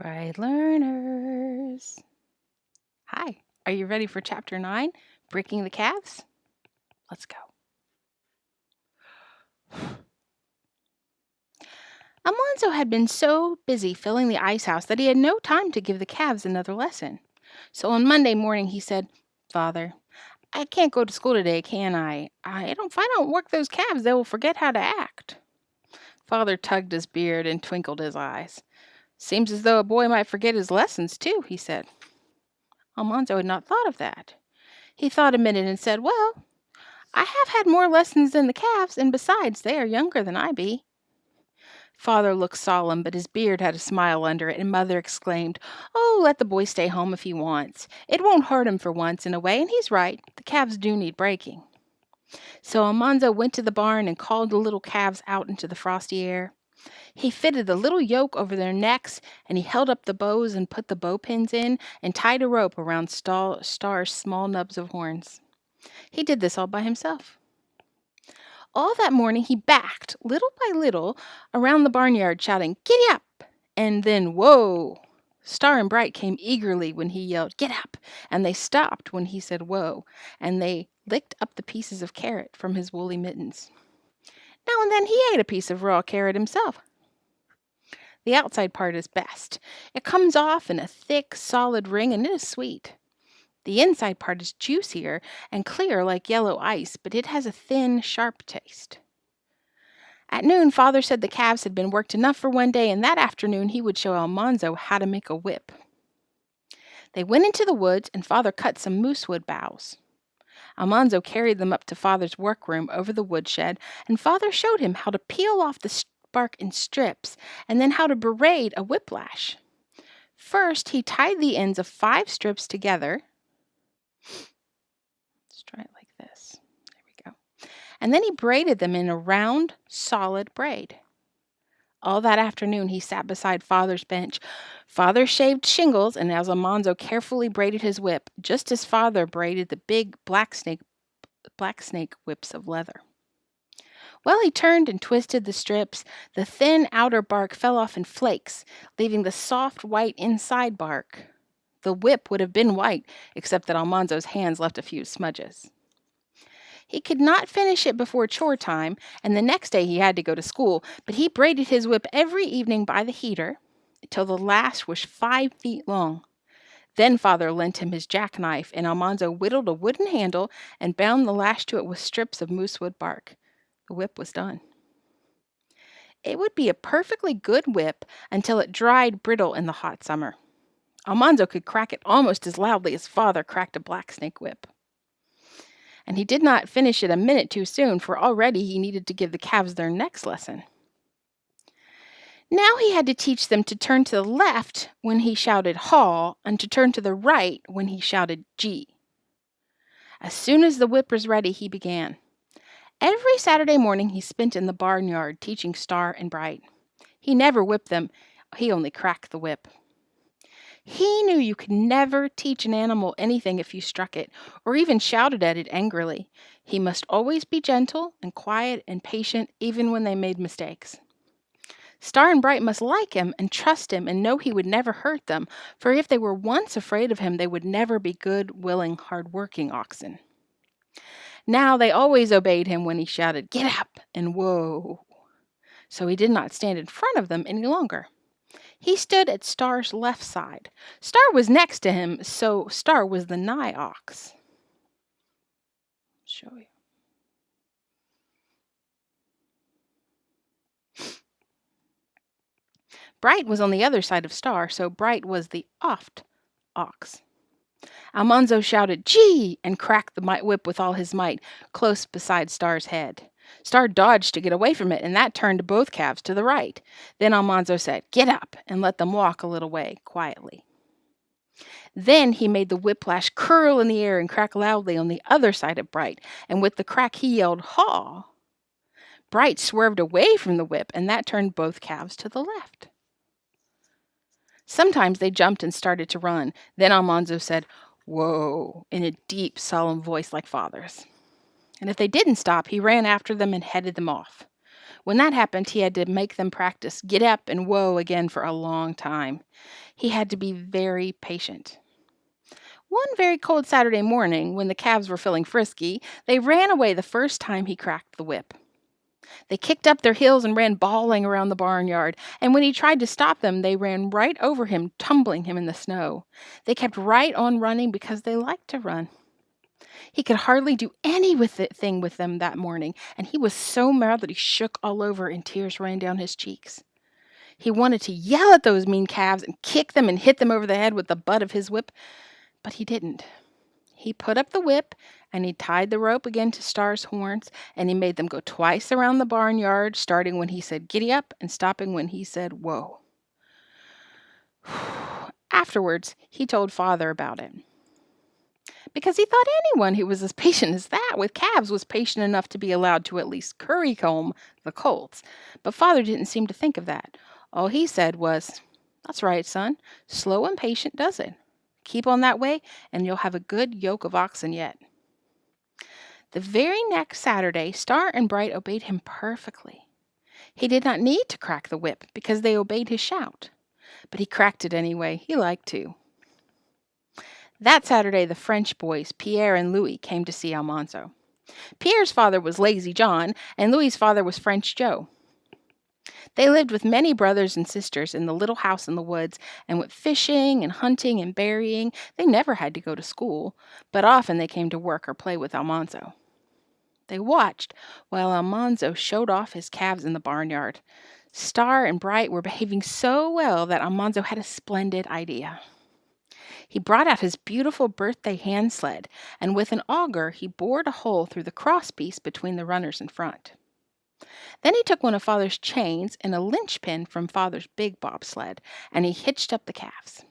Bright learners. Hi, are you ready for Chapter 9, Breaking the Calves? Let's go. Alonzo had been so busy filling the ice house that he had no time to give the calves another lesson. So on Monday morning he said, "Father, I can't go to school today, can I? If I don't work those calves, they will forget how to act." Father tugged his beard and twinkled his eyes. "Seems as though a boy might forget his lessons, too," he said. Alonzo had not thought of that. He thought a minute and said, "Well, I have had more lessons than the calves, and besides, they are younger than I be." Father looked solemn, but his beard had a smile under it, and Mother exclaimed, "Oh, let the boy stay home if he wants. It won't hurt him for once in a way, and he's right. The calves do need breaking." So Almanzo went to the barn and called the little calves out into the frosty air. He fitted the little yoke over their necks, and he held up the bows and put the bow pins in, and tied a rope around Star's small nubs of horns. He did this all by himself. All that morning he backed, little by little, around the barnyard, shouting, "Giddy up!" And then, whoa! Star and Bright came eagerly when he yelled, "Get up!" And they stopped when he said, "Whoa!" And they licked up the pieces of carrot from his woolly mittens. Now and then he ate a piece of raw carrot himself. The outside part is best. It comes off in a thick, solid ring, and it is sweet. The inside part is juicier and clear like yellow ice, but it has a thin, sharp taste. At noon, Father said the calves had been worked enough for one day, and that afternoon he would show Almanzo how to make a whip. They went into the woods, and Father cut some moosewood boughs. Almanzo carried them up to Father's workroom over the woodshed, and Father showed him how to peel off the bark in strips, and then how to braid a whiplash. First, he tied the ends of 5 strips together. Let's try it like this. There we go. And then he braided them in a round, solid braid. All that afternoon he sat beside Father's bench. Father shaved shingles, and as Almanzo carefully braided his whip, just as Father braided the big black snake whips of leather. While he turned and twisted the strips, the thin outer bark fell off in flakes, leaving the soft white inside bark. The whip would have been white, except that Almanzo's hands left a few smudges. He could not finish it before chore time, and the next day he had to go to school, but he braided his whip every evening by the heater till the lash was 5 feet long. Then Father lent him his jackknife, and Almanzo whittled a wooden handle and bound the lash to it with strips of moosewood bark. The whip was done. It would be a perfectly good whip until it dried brittle in the hot summer. Almanzo could crack it almost as loudly as Father cracked a blacksnake whip. And he did not finish it a minute too soon, for already he needed to give the calves their next lesson. Now he had to teach them to turn to the left when he shouted haw, and to turn to the right when he shouted gee. As soon as the whip was ready, he began. Every Saturday morning he spent in the barnyard teaching Star and Bright. He never whipped them, he only cracked the whip. He knew you could never teach an animal anything if you struck it, or even shouted at it angrily. He must always be gentle and quiet and patient, even when they made mistakes. Star and Bright must like him and trust him and know he would never hurt them, for if they were once afraid of him, they would never be good, willing, hard-working oxen. Now they always obeyed him when he shouted, "Get up!" and "Whoa!" So he did not stand in front of them any longer. He stood at Star's left side. Star was next to him, so Star was the nigh ox. I'll show you. Bright was on the other side of Star, so Bright was the oft ox. Almanzo shouted, "Gee!" and cracked the whip with all his might, close beside Star's head. Star dodged to get away from it, and that turned both calves to the right. Then Almanzo said, "Get up," and let them walk a little way, quietly. Then he made the whiplash curl in the air and crack loudly on the other side of Bright, and with the crack he yelled, "Haw!" Bright swerved away from the whip, and that turned both calves to the left. Sometimes they jumped and started to run. Then Almanzo said, "Whoa," in a deep, solemn voice like Father's. And if they didn't stop, he ran after them and headed them off. When that happened, he had to make them practice "Get up" and "Whoa" again for a long time. He had to be very patient. One very cold Saturday morning, when the calves were feeling frisky, they ran away the first time he cracked the whip. They kicked up their heels and ran bawling around the barnyard, and when he tried to stop them, they ran right over him, tumbling him in the snow. They kept right on running because they liked to run. He could hardly do anything with them that morning, and he was so mad that he shook all over and tears ran down his cheeks. He wanted to yell at those mean calves and kick them and hit them over the head with the butt of his whip, but he didn't. He put up the whip, and he tied the rope again to Star's horns, and he made them go twice around the barnyard, starting when he said giddy up and stopping when he said whoa. Afterwards, he told Father about it, because he thought anyone who was as patient as that with calves was patient enough to be allowed to at least currycomb the colts. But Father didn't seem to think of that. All he said was, "That's right, son. Slow and patient does it. Keep on that way, and you'll have a good yoke of oxen yet." The very next Saturday, Star and Bright obeyed him perfectly. He did not need to crack the whip because they obeyed his shout. But he cracked it anyway. He liked to. That Saturday, the French boys, Pierre and Louis, came to see Almanzo. Pierre's father was Lazy John, and Louis's father was French Joe. They lived with many brothers and sisters in the little house in the woods and went fishing and hunting and berrying. They never had to go to school, but often they came to work or play with Almanzo. They watched while Almanzo showed off his calves in the barnyard. Star and Bright were behaving so well that Almanzo had a splendid idea. He brought out his beautiful birthday hand sled, and with an auger he bored a hole through the crosspiece between the runners in front. Then he took one of Father's chains and a linchpin from Father's big bobsled, and he hitched up the calves.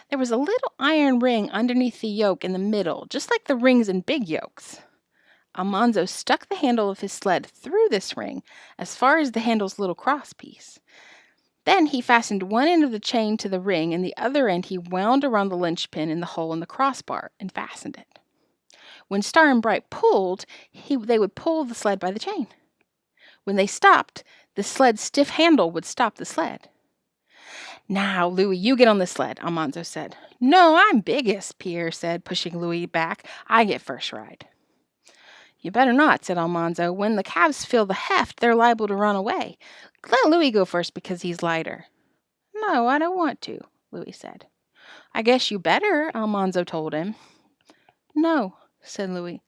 There was a little iron ring underneath the yoke in the middle, just like the rings in big yokes. Almanzo stuck the handle of his sled through this ring as far as the handle's little crosspiece. Then he fastened one end of the chain to the ring, and the other end he wound around the linchpin in the hole in the crossbar and fastened it. When Star and Bright pulled, they would pull the sled by the chain. When they stopped, the sled's stiff handle would stop the sled. "Now, Louis, you get on the sled," Almanzo said. "No, I'm biggest," Pierre said, pushing Louis back. "I get first ride." "You better not," said Almanzo. "When the calves feel the heft, they're liable to run away. Let Louis go first because he's lighter." "No, I don't want to," Louis said. "I guess you better," Almanzo told him. "No," said Louis.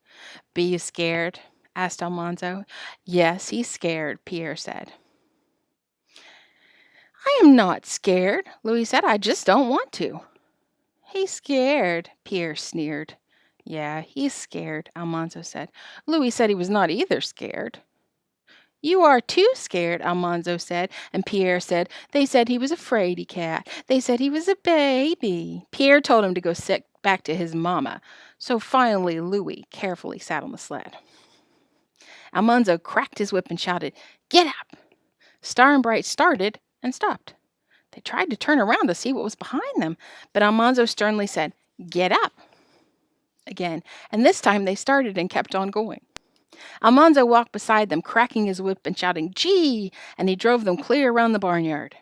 "Be you scared?" asked Almanzo. "Yes, he's scared," Pierre said. "I am not scared," Louis said. "I just don't want to." "He's scared," Pierre sneered. "Yeah, he's scared," Almanzo said. Louis said he was not either scared. "You are too scared," Almanzo said, and Pierre said, "They said he was a fraidy cat. They said he was a baby." Pierre told him to go sit back to his mama. So finally Louis carefully sat on the sled. Almanzo cracked his whip and shouted, "Get up!" Star and Bright started and stopped. They tried to turn around to see what was behind them, but Almanzo sternly said, "Get up!" again, and this time they started and kept on going. Almanzo walked beside them, cracking his whip and shouting, "Gee!" and he drove them clear around the barnyard.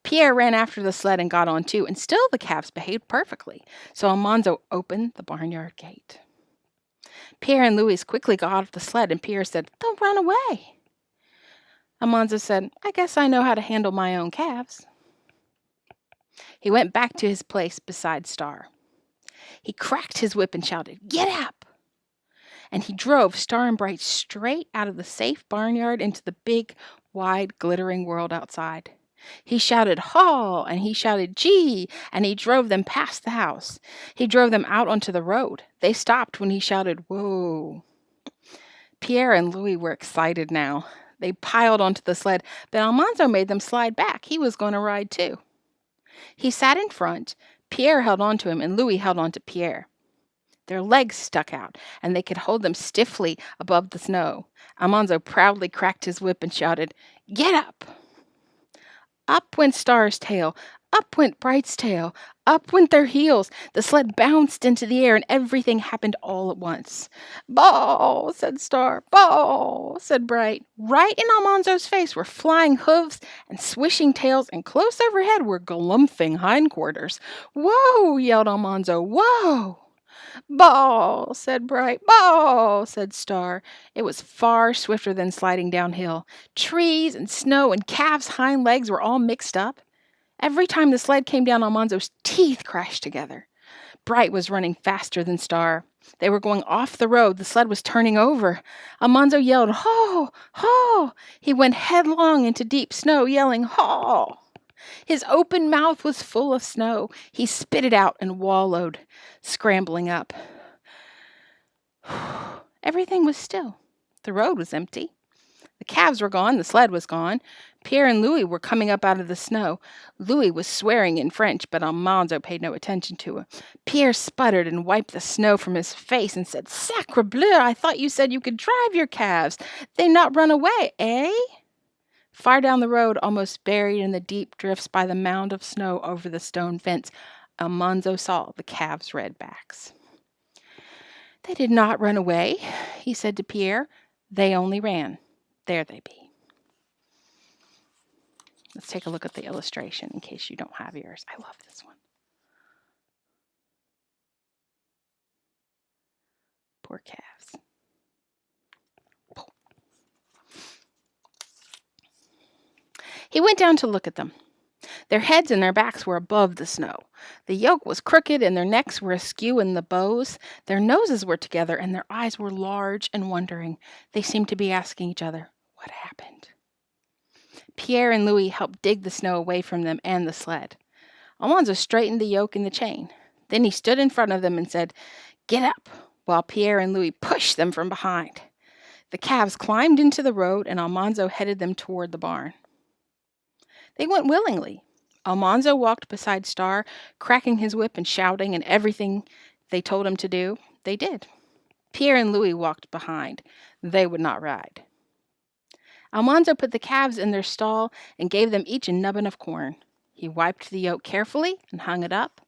Pierre ran after the sled and got on too, and still the calves behaved perfectly, so Almanzo opened the barnyard gate. Pierre and Louis quickly got off the sled, and Pierre said, "Don't run away." Almanzo said, "I guess I know how to handle my own calves." He went back to his place beside Star. He cracked his whip and shouted, "Get up!" And he drove Star and Bright straight out of the safe barnyard into the big, wide, glittering world outside. He shouted, "Haw!" and he shouted, "Gee!" and he drove them past the house. He drove them out onto the road. They stopped when he shouted, "Whoa!" Pierre and Louis were excited now. They piled onto the sled, but Almanzo made them slide back. He was going to ride too. He sat in front. Pierre held on to him, and Louis held on to Pierre. Their legs stuck out, and they could hold them stiffly above the snow. Almanzo proudly cracked his whip and shouted, "Get up!" Up went Star's tail, Up went Bright's tail. Up went their heels. The sled bounced into the air, and everything happened all at once. "Ball!" said Star. "Ball!" said Bright. Right in Almanzo's face were flying hooves and swishing tails, and close overhead were galumphing hindquarters. "Whoa!" yelled Almanzo. "Whoa!" "Ball!" said Bright. "Ball!" said Star. It was far swifter than sliding downhill. Trees and snow and Calves' hind legs were all mixed up. Every time the sled came down, Almanzo's teeth crashed together. Bright was running faster than Star. They were going off the road. The sled was turning over. Almanzo yelled, "Haw! Haw!" He went headlong into deep snow, yelling, "Haw!" His open mouth was full of snow. He spit it out and wallowed, scrambling up. Everything was still. The road was empty. The calves were gone. The sled was gone. Pierre and Louis were coming up out of the snow. Louis was swearing in French, but Almanzo paid no attention to him. Pierre sputtered and wiped the snow from his face and said, "Sacre bleu, I thought you said you could drive your calves. They not run away, eh?" Far down the road, almost buried in the deep drifts by the mound of snow over the stone fence, Almanzo saw the calves' red backs. "They did not run away," he said to Pierre. "They only ran. There they be." Let's take a look at the illustration in case you don't have yours. I love this one. Poor calves. He went down to look at them. Their heads and their backs were above the snow. The yoke was crooked and their necks were askew in the bows. Their noses were together and their eyes were large and wondering. They seemed to be asking each other, "What happened?" Pierre and Louis helped dig the snow away from them and the sled. Almanzo straightened the yoke and the chain. Then he stood in front of them and said, "Get up," while Pierre and Louis pushed them from behind. The calves climbed into the road and Almanzo headed them toward the barn. They went willingly. Almanzo walked beside Star, cracking his whip and shouting, and everything they told him to do, they did. Pierre and Louis walked behind. They would not ride. Almanzo put the calves in their stall and gave them each a nubbin of corn. He wiped the yoke carefully and hung it up.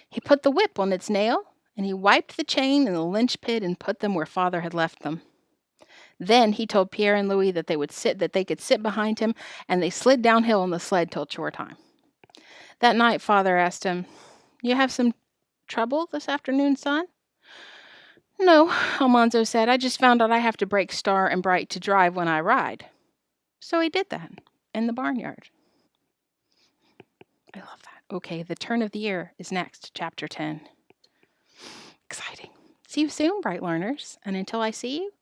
He put the whip on its nail, and he wiped the chain and the linch pin and put them where Father had left them. Then he told Pierre and Louis that they could sit behind him, and they slid downhill on the sled till chore time. That night, Father asked him, "You have some trouble this afternoon, son?" "No," Almanzo said. "I just found out I have to break Star and Bright to drive when I ride." So he did that in the barnyard. I love that. Okay, the turn of the year is next, chapter 10. Exciting. See you soon, bright learners. And until I see you,